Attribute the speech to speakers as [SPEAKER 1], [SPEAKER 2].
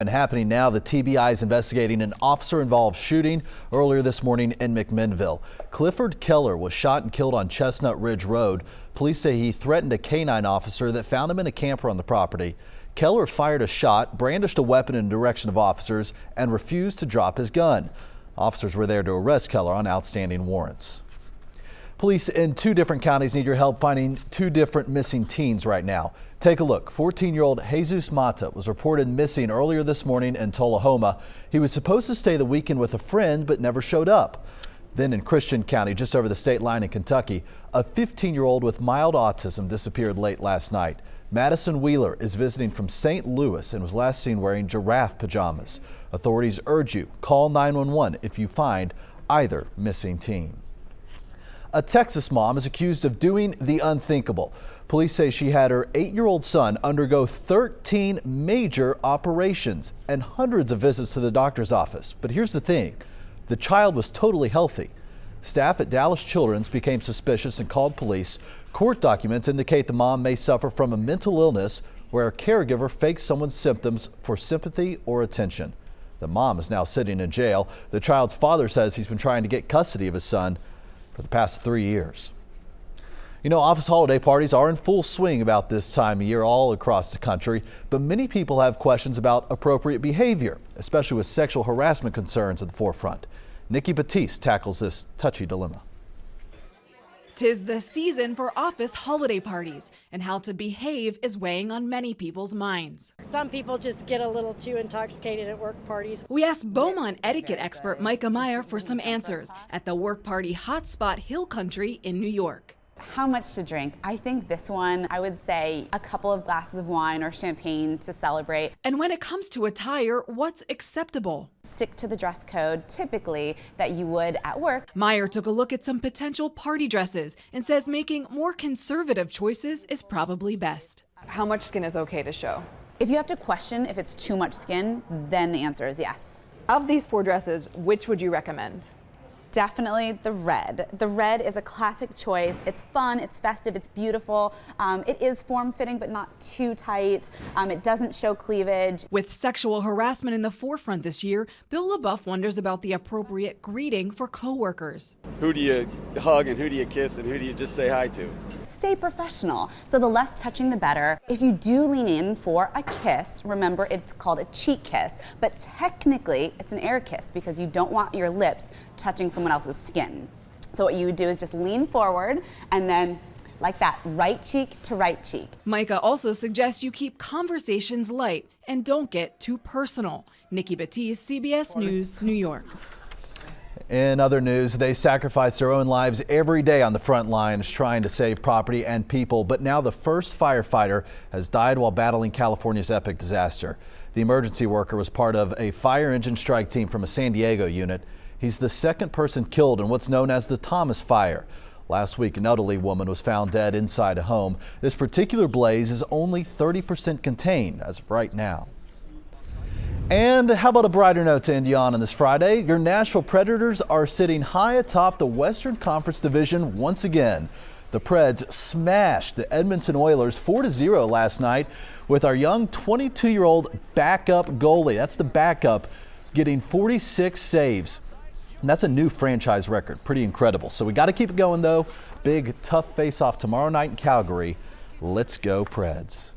[SPEAKER 1] And happening now, the TBI is investigating an officer-involved shooting earlier this morning in McMinnville. Clifford Keller was shot and killed on Chestnut Ridge Road. Police say he threatened a canine officer that found him in a camper on the property. Keller fired a shot, brandished a weapon in the direction of officers, and refused to drop his gun. Officers were there to arrest Keller on outstanding warrants. Police in 2 different counties need your help finding 2 different missing teens right now. Take a look. 14-year-old Jesus Mata was reported missing earlier this morning in Tullahoma. He was supposed to stay the weekend with a friend but never showed up. Then in Christian County, just over the state line in Kentucky, a 15-year-old with mild autism disappeared late last night. Madison Wheeler is visiting from St. Louis and was last seen wearing giraffe pajamas. Authorities urge you, call 911 if you find either missing teen. A Texas mom is accused of doing the unthinkable. Police say she had her 8-year-old son undergo 13 major operations and hundreds of visits to the doctor's office. But here's the thing, the child was totally healthy. Staff at Dallas Children's became suspicious and called police. Court documents indicate the mom may suffer from a mental illness where a caregiver fakes someone's symptoms for sympathy or attention. The mom is now sitting in jail. The child's father says he's been trying to get custody of his son for the past 3 years. You know, office holiday parties are in full swing about this time of year all across the country, but many people have questions about appropriate behavior, especially with sexual harassment concerns at the forefront. Nikki Batiste tackles this touchy dilemma.
[SPEAKER 2] 'Tis the season for office holiday parties, and how to behave is weighing on many people's minds.
[SPEAKER 3] Some people just get a little too intoxicated at work parties.
[SPEAKER 2] We asked Beaumont etiquette expert Micah Meyer for some answers at the work party hotspot Hill Country in New York.
[SPEAKER 4] How much to drink? I think this one, I would say a couple of glasses of wine or champagne to celebrate.
[SPEAKER 2] And when it comes to attire, what's acceptable?
[SPEAKER 4] Stick to the dress code, typically, that you would at work.
[SPEAKER 2] Meyer took a look at some potential party dresses and says making more conservative choices is probably best.
[SPEAKER 5] How much skin is okay to show?
[SPEAKER 4] If you have to question if it's too much skin, then the answer is yes.
[SPEAKER 5] Of these 4 dresses, which would you recommend?
[SPEAKER 4] Definitely the red. The red is a classic choice. It's fun, it's festive, it's beautiful. It is form-fitting, but not too tight. It doesn't show cleavage.
[SPEAKER 2] With sexual harassment in the forefront this year, Bill LaBeouf wonders about the appropriate greeting for coworkers.
[SPEAKER 6] Who do you hug and who do you kiss and who do you just say hi to?
[SPEAKER 4] Stay professional. So the less touching, the better. If you do lean in for a kiss, remember it's called a cheek kiss, but technically it's an air kiss because you don't want your lips touching someone else's skin. So what you would do is just lean forward and then like that, right cheek to right cheek.
[SPEAKER 2] Micah also suggests you keep conversations light and don't get too personal. Nikki Batiste, CBS News, New York.
[SPEAKER 1] In other news, they sacrifice their own lives every day on the front lines trying to save property and people. But now the first firefighter has died while battling California's epic disaster. The emergency worker was part of a fire engine strike team from a San Diego unit. He's the second person killed in what's known as the Thomas Fire. Last week, an elderly woman was found dead inside a home. This particular blaze is only 30% contained as of right now. And how about a brighter note to end you on this Friday? Your Nashville Predators are sitting high atop the Western Conference Division once again. The Preds smashed the Edmonton Oilers 4-0 last night with our young 22-year-old backup goalie. That's the backup, getting 46 saves. And that's a new franchise record. Pretty incredible. So we got to keep it going, though. Big, tough face-off tomorrow night in Calgary. Let's go, Preds.